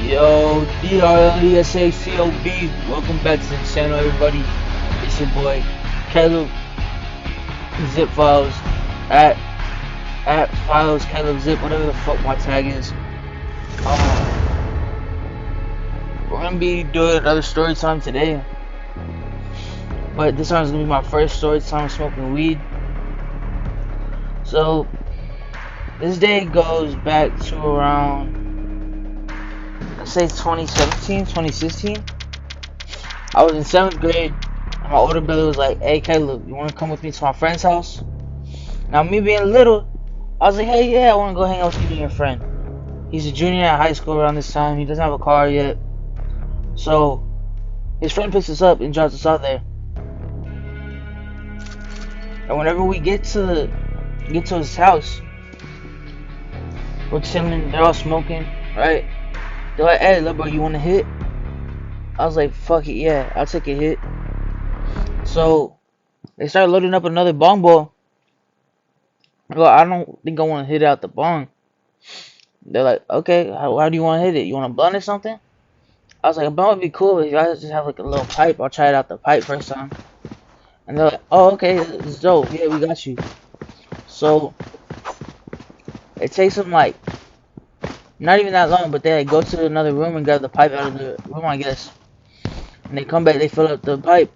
Yo, DRLESACOB, welcome back to the channel, everybody. It's your boy, Caleb Zip Files, at Files Caleb Zip, whatever the fuck my tag is. We're gonna be doing another story time today, but this time is gonna be my first story time smoking weed. So, this day goes back to around, let's say 2017, 2016. I was in 7th grade, and my older brother was like, "Hey Caleb, you wanna come with me to my friend's house?" Now me being little, I was like, "Hey, yeah, I wanna go hang out with you and your friend." He's a junior at high school around this time. He doesn't have a car yet, so his friend picks us up and drops us out there. And whenever we get to his house, we're chilling. They're all smoking, right? They're like, "Hey, little bro, you want a hit?" I was like, "Fuck it, yeah, I'll take a hit." So they started loading up another bong ball. I go, "I don't think I want to hit out the bong." They're like, "Okay, how do you want to hit it? You want a blunt or something?" I was like, "A blunt would be cool if you guys just have like a little pipe. I'll try it out the pipe first time." And they're like, "Oh, okay, it's dope. Yeah, we got you." So it takes them like not even that long, but they like go to another room and grab the pipe out of the room, I guess. And they come back, they fill up the pipe.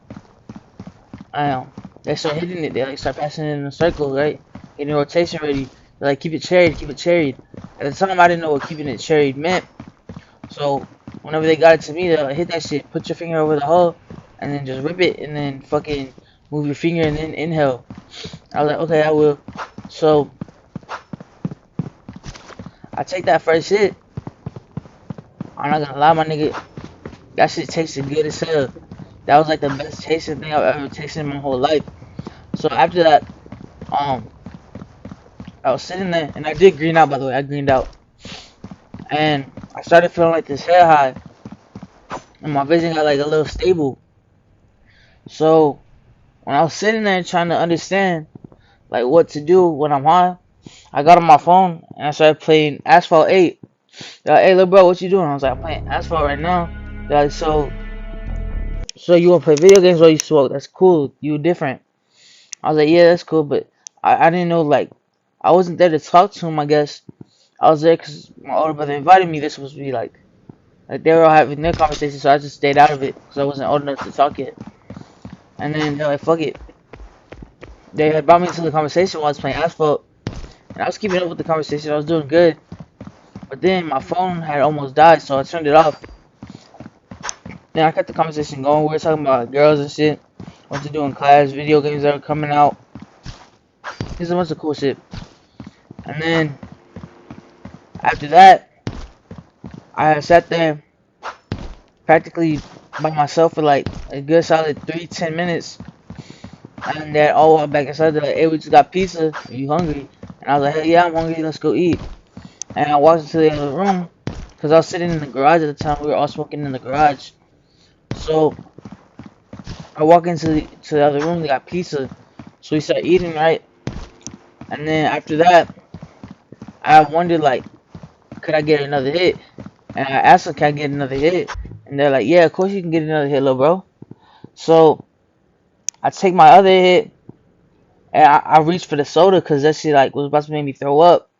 They start hitting it. They like start passing it in a circle, right? Getting rotation ready. They're like, "Keep it cherried, keep it cherried." At the time, I didn't know what keeping it cherried meant. So whenever they got it to me, they're like, "Hit that shit. Put your finger over the hole, and then just rip it, and then fucking move your finger and then inhale." I was like, "Okay, I will." So I take that first hit. I'm not gonna lie, my nigga. That shit tasted good as hell. That was like the best tasting thing I've ever tasted in my whole life. So after that, I was sitting there, and I did green out, by the way. I greened out, and I started feeling like this hair high, and my vision got like a little stable. So when I was sitting there trying to understand like what to do when I'm high, I got on my phone and I started playing Asphalt 8. They're like, "Hey, little bro, what you doing?" I was like, "I'm playing Asphalt right now." They're like, So you wanna play video games while you smoke? That's cool. You different." I was like, "Yeah, that's cool," but I didn't know, like, I wasn't there to talk to him, I guess. I was there because my older brother invited me. This was supposed to be like they were all having their conversation, so I just stayed out of it because I wasn't old enough to talk yet. And then they're like, "Fuck it." They had brought me into the conversation while I was playing Asphalt, and I was keeping up with the conversation. I was doing good, but then my phone had almost died, so I turned it off. Then I kept the conversation going. We were talking about girls and shit, what to do in class, video games that were coming out. There's a bunch of cool shit. And then after that, I sat there practically by myself for like a good solid 3-10 minutes. And then all went back inside. They're like, "Hey, we just got pizza. Are you hungry?" And I was like, "Hey, yeah, I'm hungry. Let's go eat." And I walked into the other room because I was sitting in the garage at the time. We were all smoking in the garage. So I walk into the other room. They got pizza. So we start eating, right? And then after that, I wondered, like, could I get another hit? And I asked them, "Can I get another hit?" And they're like, "Yeah, of course you can get another hit, little bro." So I take my other hit, and I reached for the soda because that shit like was about to make me throw up.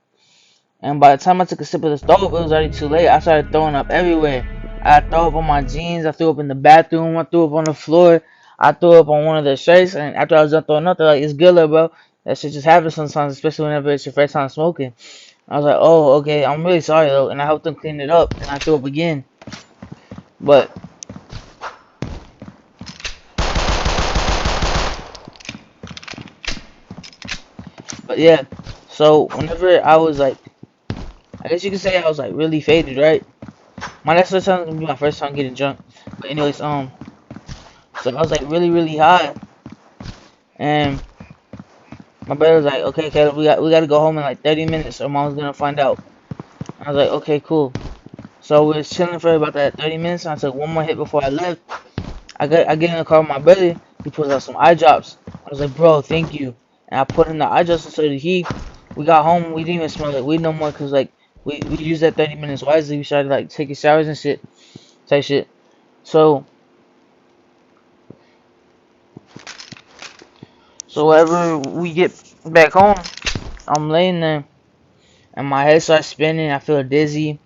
And by the time I took a sip of the stove, it was already too late. I started throwing up everywhere. I threw up on my jeans. I threw up in the bathroom. I threw up on the floor. I threw up on one of the shirts. And after I was done throwing up, they're like, "It's good, little bro. That shit just happens sometimes, especially whenever it's your first time smoking." I was like, "Oh, okay. I'm really sorry, though." And I helped them clean it up. And I threw up again. But yeah. So whenever I was like, I guess you could say I was like really faded, right? My next time gonna be my first time getting drunk. But anyways, so I was like really high, and my brother was like, "Okay, Caleb, we got to go home in like 30 minutes, or mom's gonna find out." I was like, "Okay, cool." So we was chilling for about that 30 minutes, and I took one more hit before I left. I get in the car with my brother. He pulls out some eye drops. I was like, "Bro, thank you." And I put in the eye drops, and so did he. We got home. We didn't even smell like weed no more, cause like we used that 30 minutes wisely. We started like taking showers and shit, type shit. So whenever we get back home, I'm laying there and my head starts spinning. I feel dizzy.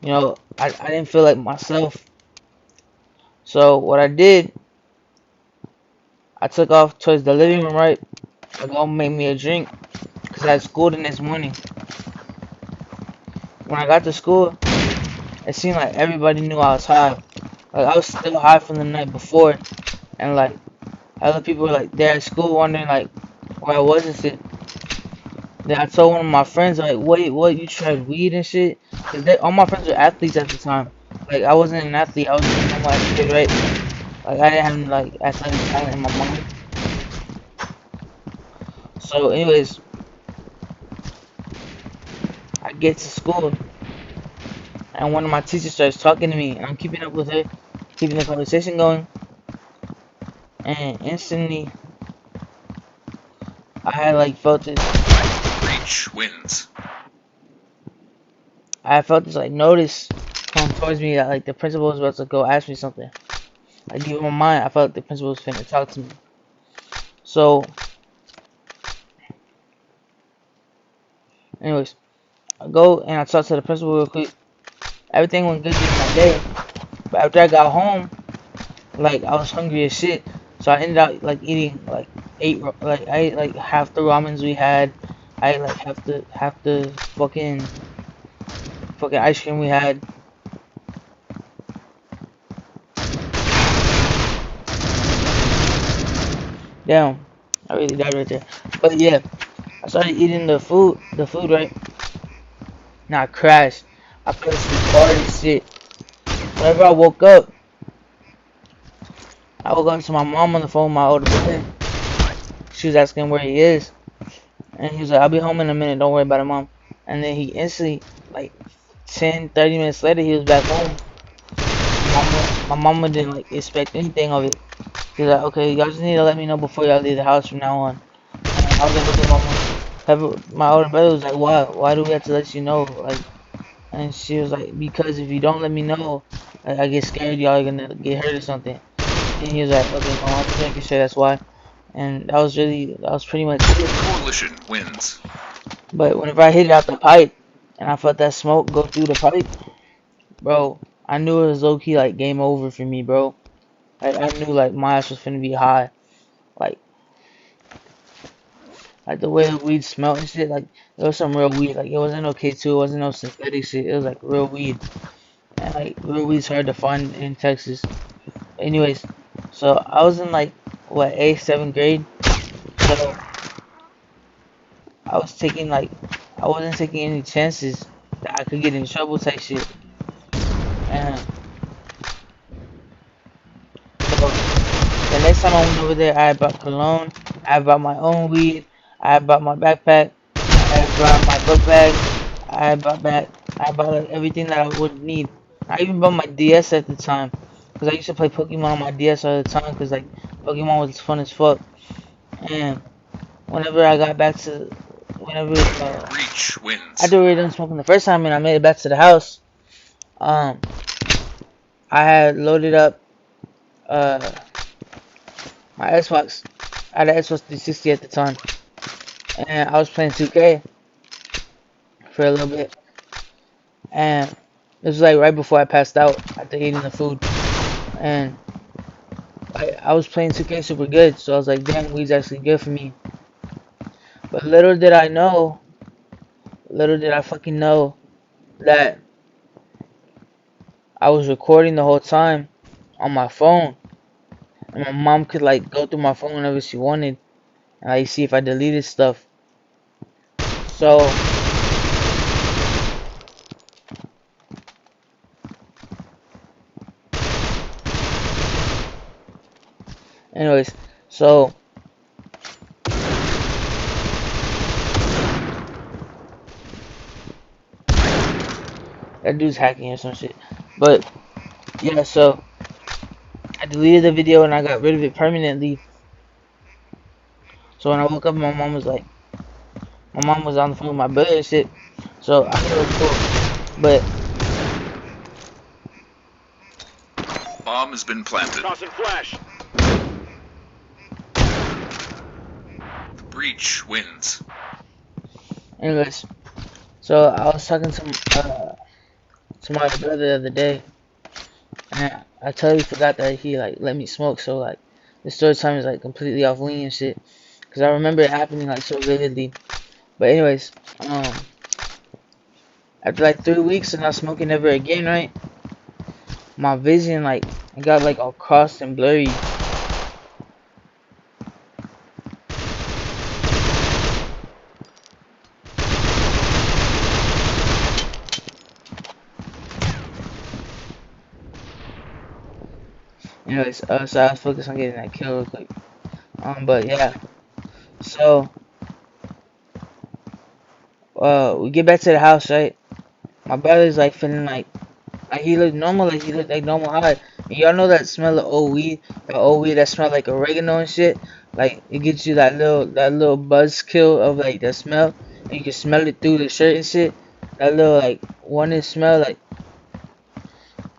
You know, I didn't feel like myself. So what I did, I took off towards the living room, right? I go make me a drink because I had school the next morning. When I got to school, it seemed like everybody knew I was high. Like I was still high from the night before, and like other people were like there at school wondering like where I was and shit. Then I told one of my friends like, wait, what? You tried weed and shit? Cause all my friends were athletes at the time. Like I wasn't an athlete. I was just a normal ass kid, right? Like I didn't have like athletic talent in my mind. So, anyways, I get to school and one of my teachers starts talking to me, and I'm keeping up with her, keeping the conversation going, and instantly I had like felt this. Reach wins. I felt this like notice come towards me that like the principal was about to go ask me something. Like deep in my mind, I felt like the principal was finna talk to me. So, anyways, I go and I talk to the principal real quick. Everything went good during my day, but after I got home, like I was hungry as shit. So I ended up like eating like I ate like half the ramens we had. I ate like half the fucking ice cream we had. Damn, I really died right there. But yeah, I started eating the food right. Now I crashed. I fell asleep hard as shit. Whenever I woke up to my mom on the phone with my older brother. She was asking where he is. And he was like, I'll be home in a minute, don't worry about it, mom. And then he instantly, like 10, 30 minutes later, he was back home. My mama didn't like expect anything of it. She was like, okay, y'all just need to let me know before y'all leave the house from now on. And I was like, okay, mama. My older brother was like, why? Why do we have to let you know? Like, and she was like, because if you don't let me know, like, I get scared y'all are gonna get hurt or something. And he was like, okay, mom, I'm just making sure that's why. And that was pretty much it. Coalition wins. But whenever I hit it out the pipe, and I felt that smoke go through the pipe, bro, I knew it was low key like game over for me, bro. Like I knew like my ass was finna be high, like the way the weed smelled and shit. Like it was some real weed. Like it wasn't no K2, it wasn't no synthetic shit. It was like real weed, and like real weed's hard to find in Texas. Anyways, so I was in like what 8th, 7th grade, so I wasn't taking any chances that I could get in trouble type shit. And so the next time I went over there, I had bought cologne, I had bought my own weed, I had bought my backpack, I had brought my book bag, I had bought like everything that I would need. I even bought my DS at the time, because I used to play Pokemon on my DS all the time, because like Pokemon was fun as fuck. And whenever I got back to, whenever Reach wins. I did already done smoking the first time and I made it back to the house, I had loaded up my Xbox. I had an Xbox 360 at the time, and I was playing 2K for a little bit. And this was like right before I passed out after eating the food, and I was playing 2K super good, so I was like, damn, weed's actually good for me. But little did I fucking know that I was recording the whole time on my phone, and my mom could like go through my phone whenever she wanted and like see if I deleted stuff. So anyways, so that dude's hacking or some shit. But yeah, so I deleted the video and I got rid of it permanently. So when I woke up, my mom was on the phone with my brother and shit. So I knew it was cool. But Bomb has been planted. Tossing flash. The breach wins. anyways, so I was talking to my brother the other day, and I totally forgot that he like let me smoke. So like the story time is like completely off lean and shit. Cause I remember it happening like so vividly. But anyways, after like 3 weeks of not smoking ever again, right? My vision like it got like all crossed and blurry. Anyways, so I was focused on getting that kill real quick. But yeah, so we get back to the house, right? My brother's like feeling like he looked normal, like he looked like normal high. And y'all know that smell of old weed that smell like oregano and shit. Like it gives you that little buzz kill of like the smell, and you can smell it through the shirt and shit. That little like warning smell, like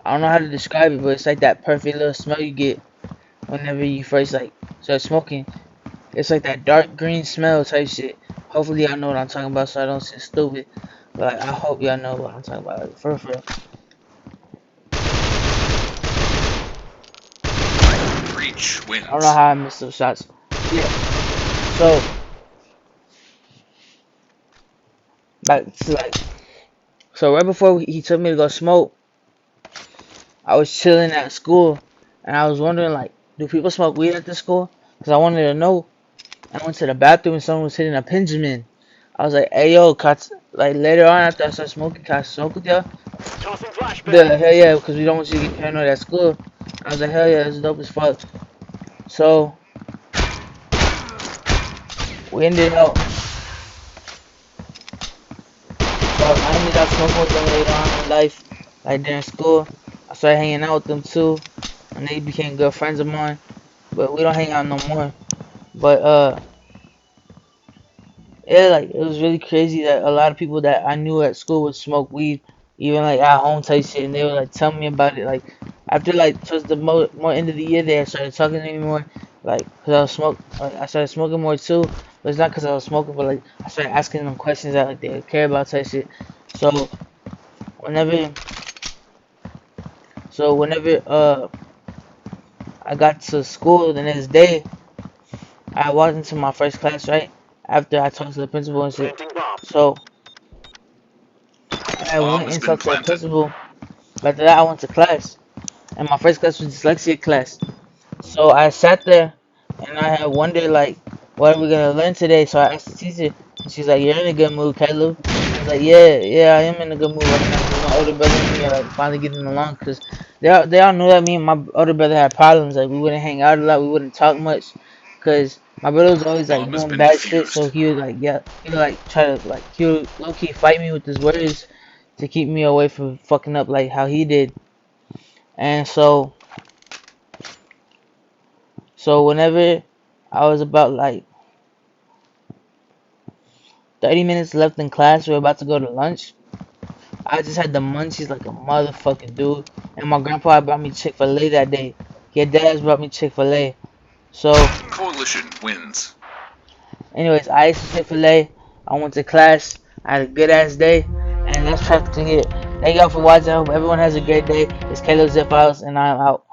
I don't know how to describe it, but it's like that perfect little smell you get whenever you first like start smoking. It's like that dark green smell type shit. Hopefully y'all know what I'm talking about, so I don't sound stupid. But like, I hope y'all know what I'm talking about, like, for real. Breach wins. I don't know how I missed those shots. Yeah. So so right before he took me to go smoke, I was chilling at school, and I was wondering like, do people smoke weed at this school? Cause I wanted to know. I went to the bathroom and someone was hitting a Benjamin. I was like, hey yo, like later on after I start smoking, can I smoke with y'all? Tossing flashbang. They're like, hell yeah, because we don't want you to get paranoid at school. I was like, hell yeah, that's dope as fuck. So we ended up. So I ended up smoking with them later on in life, like during school. I started hanging out with them too, and they became good friends of mine. But we don't hang out no more. But yeah, like it was really crazy that a lot of people that I knew at school would smoke weed, even like at home type shit, and they would like tell me about it. Like after like towards the more end of the year, they started talking to me more, like I started smoking more too. But it's not because I was smoking, but like I started asking them questions that like they care about type shit. So whenever, whenever I got to school the next day, I walked into my first class right after I talked to the principal and shit. Planting bomb. So I Bomb went has and been talked to the planted. principal. After that, I went to class, and my first class was dyslexia class. So I sat there, and I had wondered like, what are we gonna learn today? So I asked the teacher, and she's like, "You're in a good mood, Caleb." I was like, "Yeah, I am in a good mood right now." 'Cause my older brother and me are like finally getting along, cause they all knew that me and my older brother had problems. Like we wouldn't hang out a lot, we wouldn't talk much, cause my brother was always like Bomb has doing been bad shit. So defused. he would like he would like try to like he would low key fight me with his words to keep me away from fucking up like how he did. And so whenever I was about like 30 minutes left in class, we were about to go to lunch. I just had the munchies like a motherfucking dude. And my grandpa had brought me Chick-fil-A that day. Your dad's brought me Chick-fil-A. So, Coalition wins. anyways, I ate some Chick-fil-A. I went to class. I had a good ass day. And that's practicing it. Thank y'all for watching. I hope everyone has a great day. It's Caleb Zip House, and I'm out.